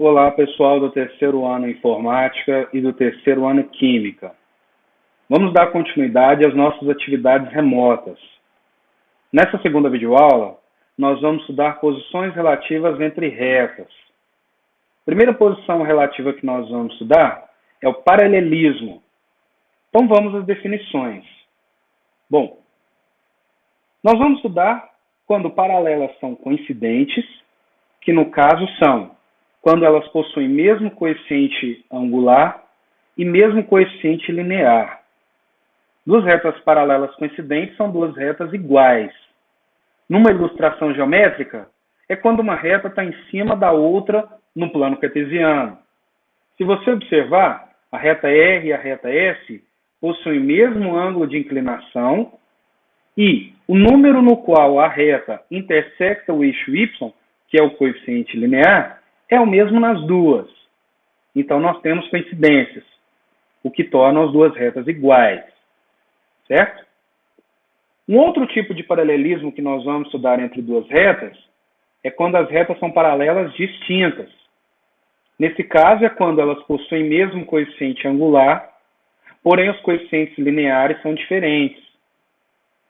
Olá, pessoal do terceiro ano Informática e do terceiro ano Química. Vamos dar continuidade às nossas atividades remotas. Nessa segunda videoaula, nós vamos estudar posições relativas entre retas. A primeira posição relativa que nós vamos estudar é o paralelismo. Então vamos às definições. Bom, nós vamos estudar quando paralelas são coincidentes, que no caso são quando elas possuem mesmo coeficiente angular e mesmo coeficiente linear. Duas retas paralelas coincidentes são duas retas iguais. Numa ilustração geométrica, é quando uma reta está em cima da outra no plano cartesiano. Se você observar, a reta R e a reta S possuem o mesmo ângulo de inclinação e o número no qual a reta intersecta o eixo Y, que é o coeficiente linear, é o mesmo nas duas. Então, nós temos coincidências, o que torna as duas retas iguais. Certo? Um outro tipo de paralelismo que nós vamos estudar entre duas retas é quando as retas são paralelas distintas. Nesse caso, é quando elas possuem mesmo coeficiente angular, porém os coeficientes lineares são diferentes.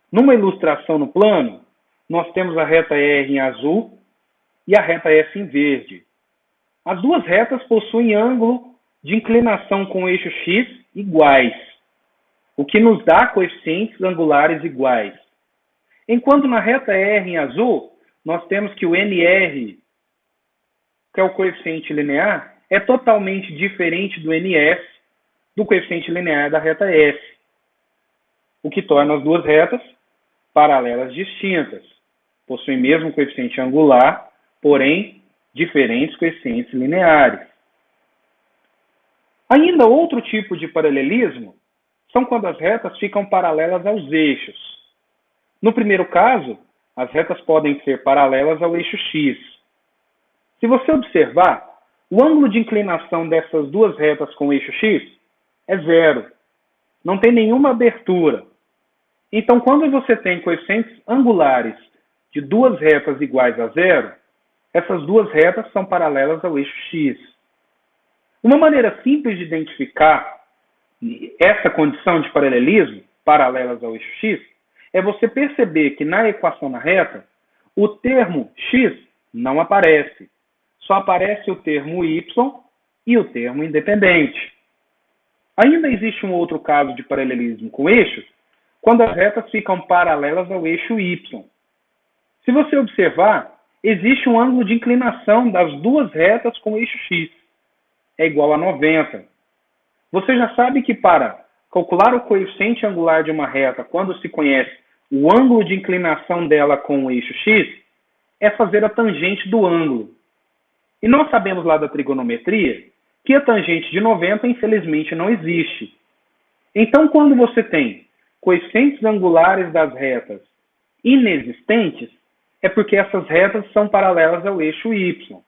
Numa ilustração no plano, nós temos a reta R em azul e a reta S em verde. As duas retas possuem ângulo de inclinação com o eixo X iguais, o que nos dá coeficientes angulares iguais. Enquanto na reta R em azul, nós temos que o NR, que é o coeficiente linear, é totalmente diferente do NS, do coeficiente linear da reta S, o que torna as duas retas paralelas distintas. Possuem mesmo coeficiente angular, porém diferentes coeficientes lineares. Ainda outro tipo de paralelismo são quando as retas ficam paralelas aos eixos. No primeiro caso, as retas podem ser paralelas ao eixo X. Se você observar, o ângulo de inclinação dessas duas retas com o eixo X é zero. Não tem nenhuma abertura. Então, quando você tem coeficientes angulares de duas retas iguais a zero, essas duas retas são paralelas ao eixo X. Uma maneira simples de identificar essa condição de paralelismo, paralelas ao eixo X, é você perceber que na equação na reta, o termo X não aparece. Só aparece o termo Y e o termo independente. Ainda existe um outro caso de paralelismo com eixos, quando as retas ficam paralelas ao eixo Y. Se você observar, existe um ângulo de inclinação das duas retas com o eixo X. É igual a 90. Você já sabe que para calcular o coeficiente angular de uma reta, quando se conhece o ângulo de inclinação dela com o eixo X, é fazer a tangente do ângulo. E nós sabemos lá da trigonometria que a tangente de 90, infelizmente, não existe. Então, quando você tem coeficientes angulares das retas inexistentes, é porque essas retas são paralelas ao eixo Y.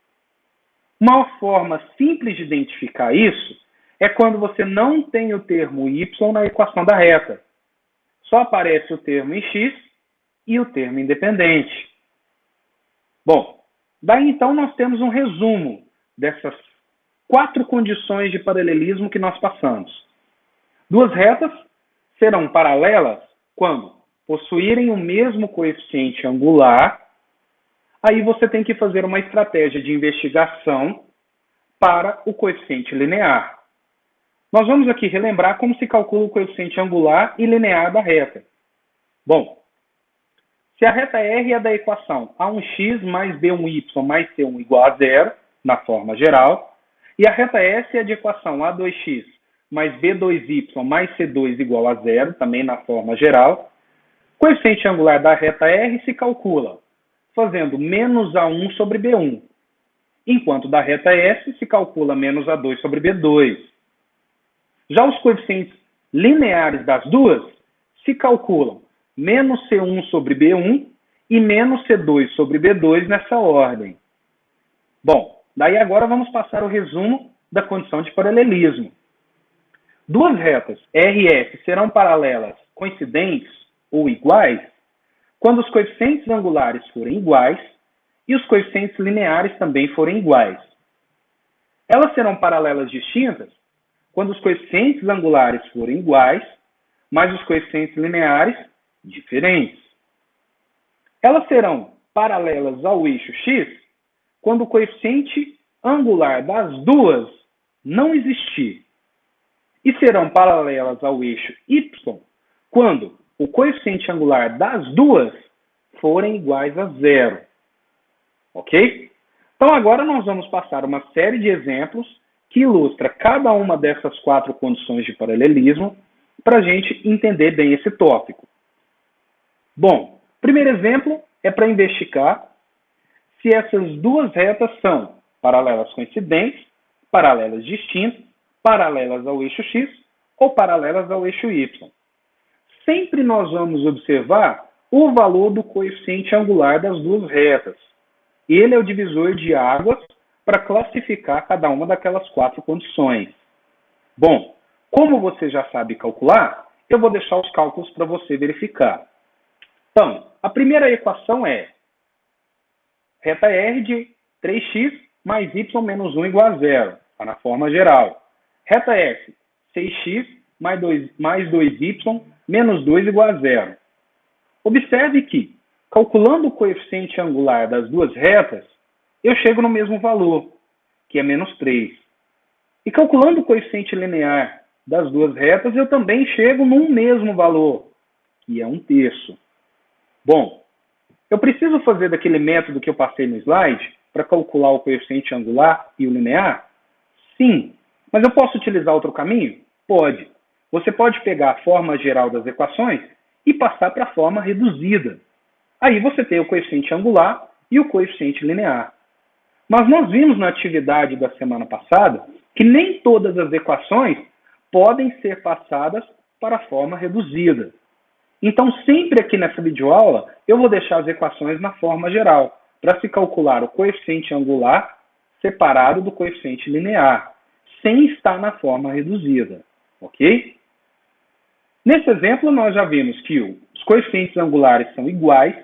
Uma forma simples de identificar isso é quando você não tem o termo Y na equação da reta. Só aparece o termo em X e o termo independente. Bom, daí então nós temos um resumo dessas 4 condições de paralelismo que nós passamos. Duas retas serão paralelas quando possuírem o mesmo coeficiente angular. Aí você tem que fazer uma estratégia de investigação para o coeficiente linear. Nós vamos aqui relembrar como se calcula o coeficiente angular e linear da reta. Bom, se a reta R é da equação A1x mais B1y mais C1 igual a zero, na forma geral, e a reta S é de equação A2x mais B2y mais C2 igual a zero, também na forma geral, o coeficiente angular da reta R se calcula fazendo menos A1 sobre B1, enquanto da reta S se calcula menos A2 sobre B2. Já os coeficientes lineares das duas se calculam menos C1 sobre B1 e menos C2 sobre B2 nessa ordem. Bom, daí agora vamos passar o resumo da condição de paralelismo. Duas retas R e S serão paralelas coincidentes ou iguais quando os coeficientes angulares forem iguais e os coeficientes lineares também forem iguais. Elas serão paralelas distintas quando os coeficientes angulares forem iguais, mas os coeficientes lineares diferentes. Elas serão paralelas ao eixo x quando o coeficiente angular das duas não existir. E serão paralelas ao eixo y quando o coeficiente angular das duas forem iguais a zero. Ok? Então agora nós vamos passar uma série de exemplos que ilustra cada uma dessas 4 condições de paralelismo para a gente entender bem esse tópico. Bom, o primeiro exemplo é para investigar se essas duas retas são paralelas coincidentes, paralelas distintas, paralelas ao eixo x ou paralelas ao eixo y. Sempre nós vamos observar o valor do coeficiente angular das duas retas. Ele é o divisor de águas para classificar cada uma daquelas 4 condições. Bom, como você já sabe calcular, eu vou deixar os cálculos para você verificar. Então, a primeira equação é reta R de 3x mais y menos 1 igual a zero, está na forma geral. Reta F, 6x mais 2y menos 2 igual a zero. Observe que, calculando o coeficiente angular das duas retas, eu chego no mesmo valor, que é menos 3. E calculando o coeficiente linear das duas retas, eu também chego no mesmo valor, que é 1/3. Bom, eu preciso fazer daquele método que eu passei no slide para calcular o coeficiente angular e o linear? Sim. Mas eu posso utilizar outro caminho? Pode. Você pode pegar a forma geral das equações e passar para a forma reduzida. Aí você tem o coeficiente angular e o coeficiente linear. Mas nós vimos na atividade da semana passada que nem todas as equações podem ser passadas para a forma reduzida. Então, sempre aqui nessa videoaula, eu vou deixar as equações na forma geral, para se calcular o coeficiente angular separado do coeficiente linear, sem estar na forma reduzida. Ok? Nesse exemplo, nós já vimos que os coeficientes angulares são iguais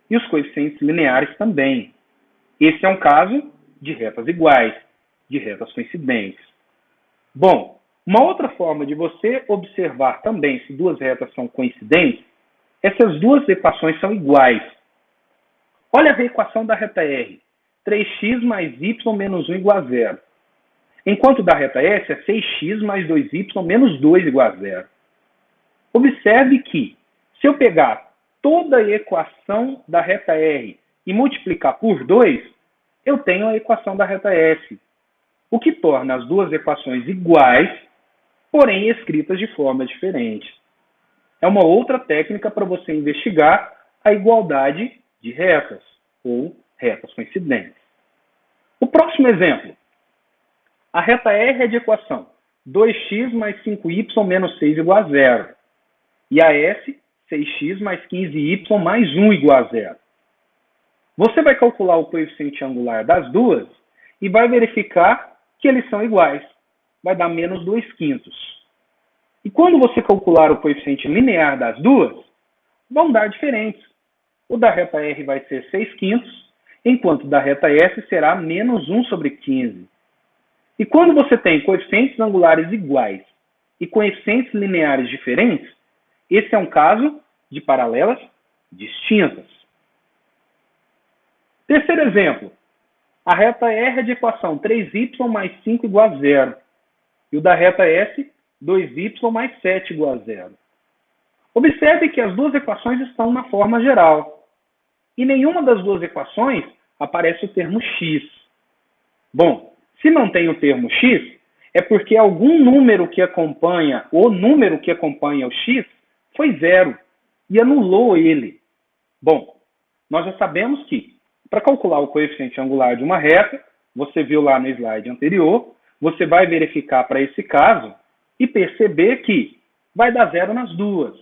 e os coeficientes lineares também. Esse é um caso de retas iguais, de retas coincidentes. Bom, uma outra forma de você observar também se duas retas são coincidentes é se as duas equações são iguais. Olha a equação da reta R, 3x mais y menos 1 igual a zero. Enquanto da reta S é 6x mais 2y menos 2 igual a zero. Observe que, se eu pegar toda a equação da reta R e multiplicar por 2, eu tenho a equação da reta S, o que torna as duas equações iguais, porém escritas de forma diferente. É uma outra técnica para você investigar a igualdade de retas, ou retas coincidentes. O próximo exemplo. A reta R é de equação 2x mais 5y menos 6 igual a zero. E a S, 6x mais 15y mais 1 igual a zero. Você vai calcular o coeficiente angular das duas e vai verificar que eles são iguais. Vai dar menos 2/5. E quando você calcular o coeficiente linear das duas, vão dar diferentes. O da reta R vai ser 6/5, enquanto o da reta S será menos 1/15. E quando você tem coeficientes angulares iguais e coeficientes lineares diferentes, esse é um caso de paralelas distintas. Terceiro exemplo. A reta R é de equação 3y mais 5 igual a zero. E o da reta S, 2y mais 7 igual a zero. Observe que as duas equações estão na forma geral. E nenhuma das duas equações aparece o termo x. Bom, se não tem o termo x, é porque algum número que acompanha, o número que acompanha o x, foi zero e anulou ele. Bom, nós já sabemos que, para calcular o coeficiente angular de uma reta, você viu lá no slide anterior, você vai verificar para esse caso e perceber que vai dar zero nas duas.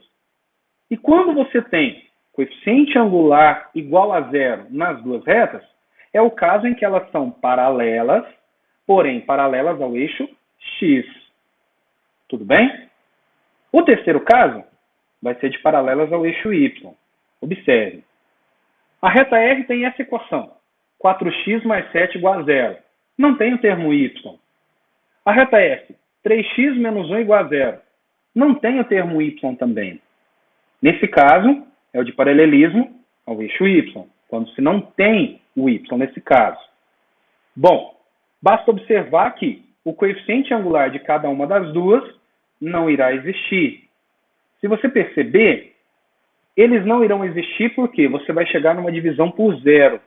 E quando você tem coeficiente angular igual a zero nas duas retas, é o caso em que elas são paralelas, porém paralelas ao eixo x. Tudo bem? O terceiro caso vai ser de paralelas ao eixo y. Observe. A reta R tem essa equação, 4x mais 7 igual a zero. Não tem o termo y. A reta F, 3x menos 1 igual a zero. Não tem o termo y também. Nesse caso, é o de paralelismo ao eixo y, quando se não tem o y nesse caso. Bom, basta observar que o coeficiente angular de cada uma das duas não irá existir. Se você perceber, eles não irão existir porque você vai chegar numa divisão por zero.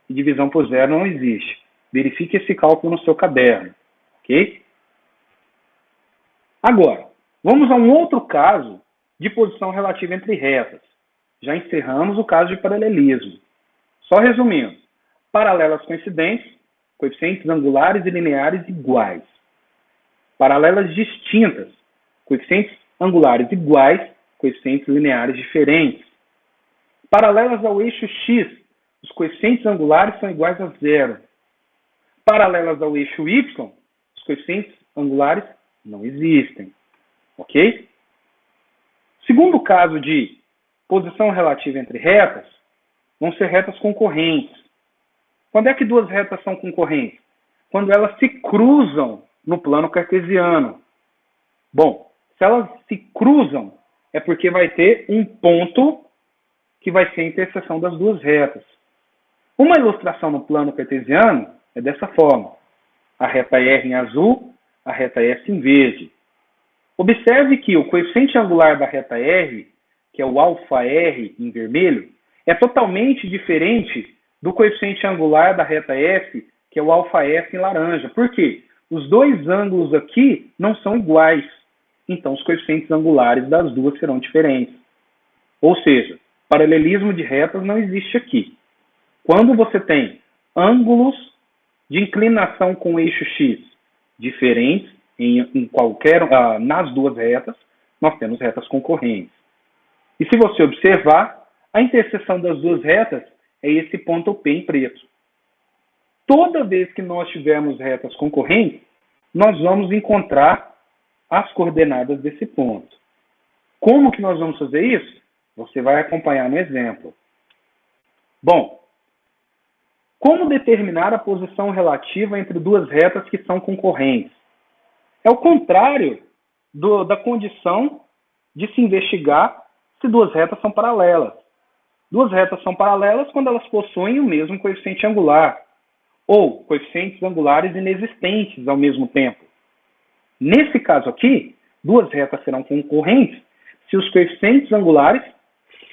E divisão por zero não existe. Verifique esse cálculo no seu caderno. Ok? Agora, vamos a um outro caso de posição relativa entre retas. Já encerramos o caso de paralelismo. Só resumindo, paralelas coincidentes, coeficientes angulares e lineares iguais. Paralelas distintas, coeficientes angulares iguais, coeficientes lineares diferentes. Paralelas ao eixo x, os coeficientes angulares são iguais a zero. Paralelas ao eixo y, os coeficientes angulares não existem. Ok? Segundo caso de posição relativa entre retas, vão ser retas concorrentes. Quando é que duas retas são concorrentes? Quando elas se cruzam no plano cartesiano. Bom, se elas se cruzam, é porque vai ter um ponto que vai ser a interseção das duas retas. Uma ilustração no plano cartesiano é dessa forma. A reta R em azul, a reta S em verde. Observe que o coeficiente angular da reta R, que é o αr em vermelho, é totalmente diferente do coeficiente angular da reta F, que é o αf em laranja. Por quê? Os dois ângulos aqui não são iguais. Então, os coeficientes angulares das duas serão diferentes. Ou seja, paralelismo de retas não existe aqui. Quando você tem ângulos de inclinação com o eixo x diferentes nas duas retas, nós temos retas concorrentes. E se você observar, a interseção das duas retas é esse ponto P em preto. Toda vez que nós tivermos retas concorrentes, nós vamos encontrar as coordenadas desse ponto. Como que nós vamos fazer isso? Você vai acompanhar no exemplo. Bom, como determinar a posição relativa entre duas retas que são concorrentes? É o contrário da condição de se investigar se duas retas são paralelas. Duas retas são paralelas quando elas possuem o mesmo coeficiente angular, ou coeficientes angulares inexistentes ao mesmo tempo. Nesse caso aqui, duas retas serão concorrentes se os coeficientes angulares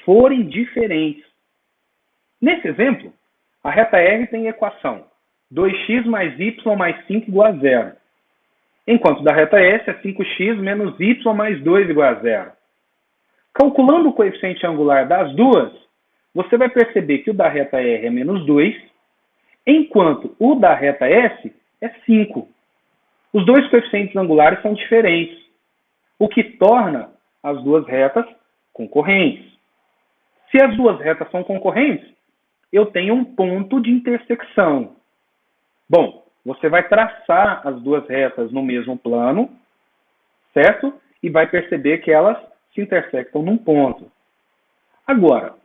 forem diferentes. Nesse exemplo, a reta R tem a equação 2x mais y mais 5 igual a zero, enquanto da reta S é 5x menos y mais 2 igual a zero. Calculando o coeficiente angular das duas, você vai perceber que o da reta R é menos 2, enquanto o da reta S é 5. Os dois coeficientes angulares são diferentes, o que torna as duas retas concorrentes. Se as duas retas são concorrentes, eu tenho um ponto de intersecção. Bom, você vai traçar as duas retas no mesmo plano, certo? E vai perceber que elas se intersectam num ponto. Agora,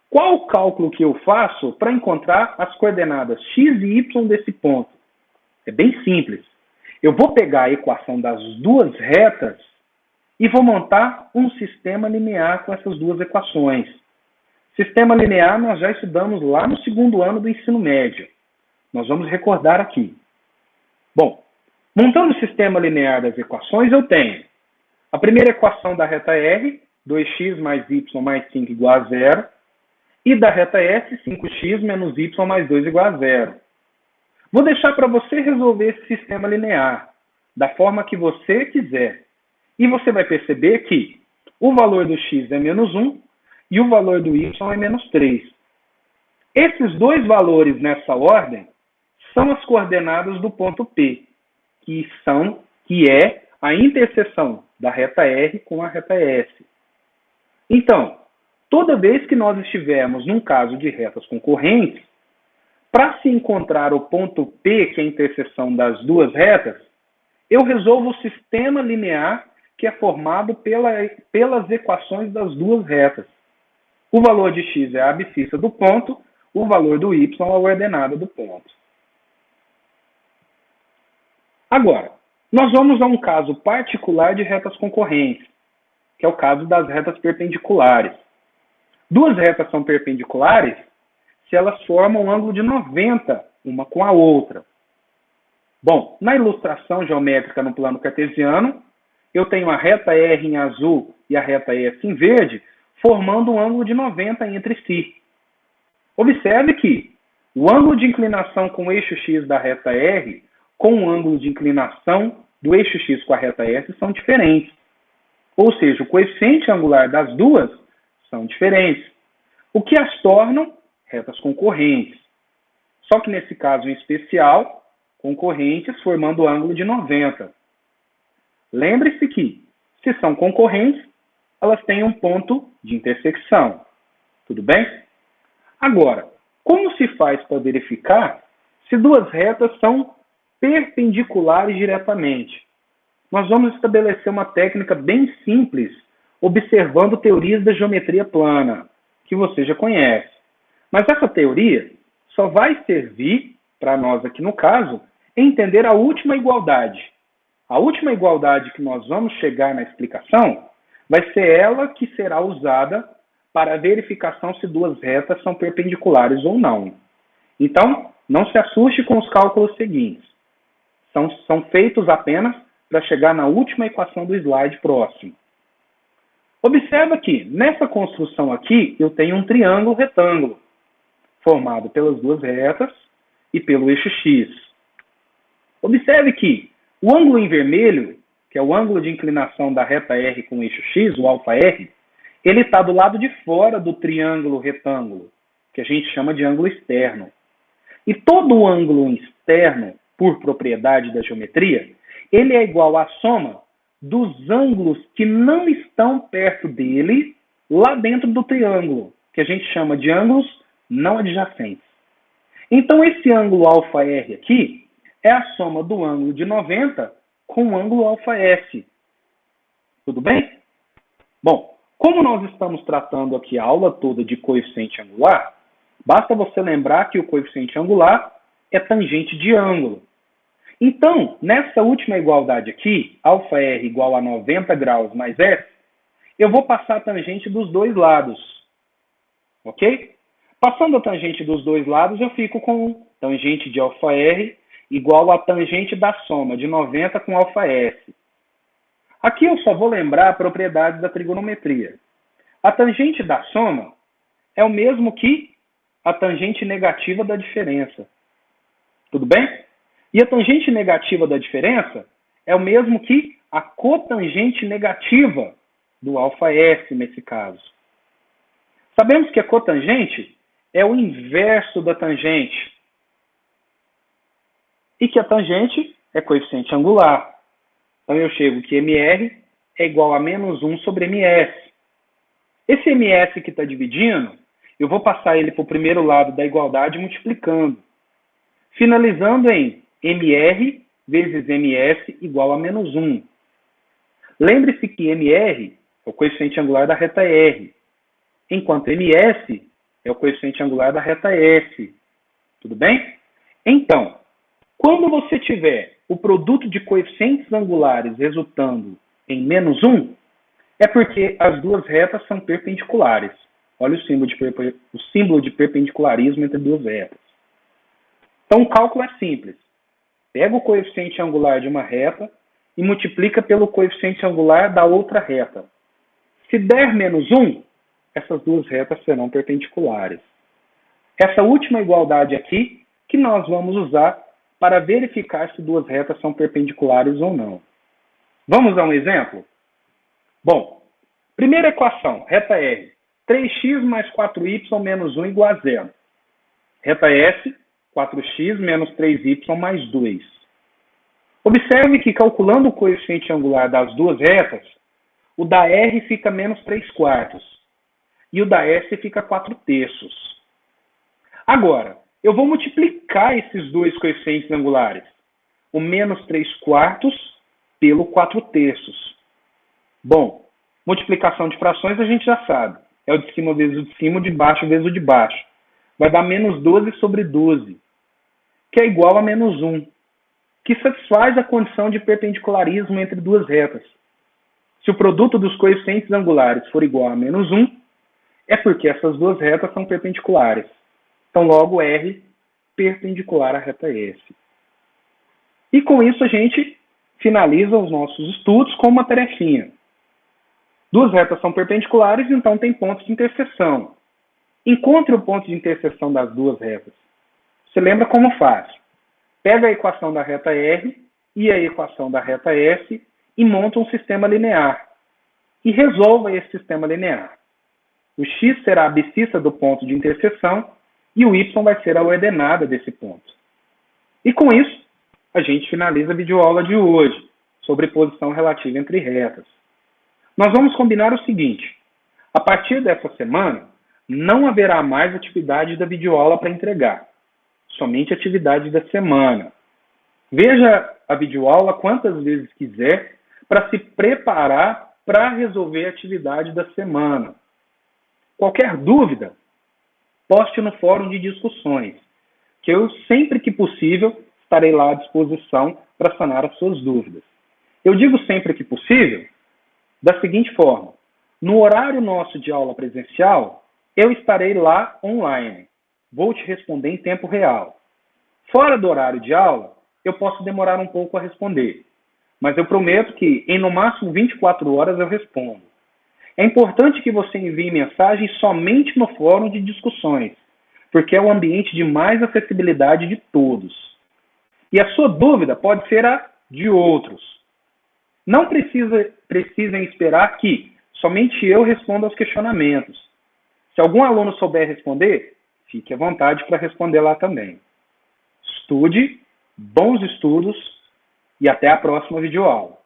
qual o cálculo que eu faço para encontrar as coordenadas x e y desse ponto? É bem simples. Eu vou pegar a equação das duas retas e vou montar um sistema linear com essas duas equações. Sistema linear nós já estudamos lá no segundo ano do ensino médio. Nós vamos recordar aqui. Bom, montando o sistema linear das equações, eu tenho a primeira equação da reta R, 2x mais y mais 5 igual a zero, e da reta S, 5x menos y mais 2 igual a zero. Vou deixar para você resolver esse sistema linear da forma que você quiser. E você vai perceber que o valor do x é menos 1 e o valor do y é menos 3. Esses dois valores nessa ordem são as coordenadas do ponto P, que é a interseção da reta R com a reta S. Então, toda vez que nós estivermos num caso de retas concorrentes, para se encontrar o ponto P, que é a interseção das duas retas, eu resolvo o sistema linear que é formado pelas equações das duas retas. O valor de x é a abscissa do ponto, o valor do y é a ordenada do ponto. Agora, nós vamos a um caso particular de retas concorrentes, que é o caso das retas perpendiculares. Duas retas são perpendiculares se elas formam um ângulo de 90 uma com a outra. Bom, na ilustração geométrica no plano cartesiano, eu tenho a reta R em azul e a reta S em verde, formando um ângulo de 90 entre si. Observe que o ângulo de inclinação com o eixo x da reta R com o ângulo de inclinação do eixo x com a reta S são diferentes. Ou seja, o coeficiente angular das duas são diferentes, o que as tornam retas concorrentes. Só que nesse caso em especial, concorrentes formando o ângulo de 90. Lembre-se que, se são concorrentes, elas têm um ponto de intersecção. Tudo bem? Agora, como se faz para verificar se duas retas são perpendiculares diretamente? Nós vamos estabelecer uma técnica bem simples, observando teorias da geometria plana, que você já conhece. Mas essa teoria só vai servir, para nós aqui no caso, entender a última igualdade. A última igualdade que nós vamos chegar na explicação vai ser ela que será usada para a verificação se duas retas são perpendiculares ou não. Então, não se assuste com os cálculos seguintes. São feitos apenas para chegar na última equação do slide próximo. Observa que, nessa construção aqui, eu tenho um triângulo retângulo, formado pelas duas retas e pelo eixo x. Observe que o ângulo em vermelho, que é o ângulo de inclinação da reta R com o eixo x, o αr, ele está do lado de fora do triângulo retângulo, que a gente chama de ângulo externo. E todo ângulo externo, por propriedade da geometria, ele é igual à soma dos ângulos que não estão perto dele, lá dentro do triângulo, que a gente chama de ângulos não adjacentes. Então, esse ângulo αr aqui é a soma do ângulo de 90 com o ângulo αs. Tudo bem? Bom, como nós estamos tratando aqui a aula toda de coeficiente angular, basta você lembrar que o coeficiente angular é tangente de ângulo. Então, nessa última igualdade aqui, αr igual a 90 graus mais s, eu vou passar a tangente dos dois lados. Ok? Passando a tangente dos dois lados, eu fico com tangente de αr igual a tangente da soma de 90 com αs. Aqui eu só vou lembrar a propriedade da trigonometria. A tangente da soma é o mesmo que a tangente negativa da diferença. Tudo bem? E a tangente negativa da diferença é o mesmo que a cotangente negativa do αs, nesse caso. Sabemos que a cotangente é o inverso da tangente. E que a tangente é coeficiente angular. Então eu chego que mr é igual a menos 1 sobre ms. Esse ms que está dividindo, eu vou passar ele para o primeiro lado da igualdade multiplicando. Finalizando em mr vezes ms igual a menos 1. Lembre-se que mr é o coeficiente angular da reta R, enquanto ms é o coeficiente angular da reta S. Tudo bem? Então, quando você tiver o produto de coeficientes angulares resultando em menos 1, é porque as duas retas são perpendiculares. Olha o símbolo de perpendicularismo entre duas retas. Então, o cálculo é simples. Pega o coeficiente angular de uma reta e multiplica pelo coeficiente angular da outra reta. Se der menos 1, essas duas retas serão perpendiculares. Essa última igualdade aqui que nós vamos usar para verificar se duas retas são perpendiculares ou não. Vamos a um exemplo? Bom, primeira equação, reta R, 3x mais 4y menos 1 igual a 0. Reta S, 4x menos 3y mais 2. Observe que, calculando o coeficiente angular das duas retas, o da R fica menos 3 quartos e o da S fica 4 terços. Agora, eu vou multiplicar esses dois coeficientes angulares, o menos 3 quartos pelo 4 terços. Bom, multiplicação de frações a gente já sabe. É o de cima vezes o de cima, o de baixo vezes o de baixo. Vai dar menos 12 sobre 12, que é igual a menos 1. que satisfaz a condição de perpendicularismo entre duas retas. Se o produto dos coeficientes angulares for igual a -1, é porque essas duas retas são perpendiculares. Então, logo, R perpendicular à reta S. E com isso a gente finaliza os nossos estudos com uma tarefinha. Duas retas são perpendiculares, então tem pontos de interseção. Encontre o ponto de interseção das duas retas. Você lembra como faz? Pega a equação da reta R e a equação da reta S e monta um sistema linear. E resolva esse sistema linear. O x será a abscissa do ponto de interseção e o y vai ser a ordenada desse ponto. E com isso, a gente finaliza a videoaula de hoje, sobre posição relativa entre retas. Nós vamos combinar o seguinte: a partir dessa semana, não haverá mais atividade da videoaula para entregar, somente atividade da semana. Veja a videoaula quantas vezes quiser para se preparar para resolver a atividade da semana. Qualquer dúvida, poste no fórum de discussões, que eu, sempre que possível, estarei lá à disposição para sanar as suas dúvidas. Eu digo sempre que possível, da seguinte forma: no horário nosso de aula presencial, eu estarei lá online. Vou te responder em tempo real. Fora do horário de aula, eu posso demorar um pouco a responder, mas eu prometo que em no máximo 24 horas eu respondo. É importante que você envie mensagem somente no fórum de discussões, porque é o ambiente de mais acessibilidade de todos. E a sua dúvida pode ser a de outros. Não precisem esperar que somente eu responda aos questionamentos. Se algum aluno souber responder, fique à vontade para responder lá também. Estude, bons estudos e até a próxima videoaula.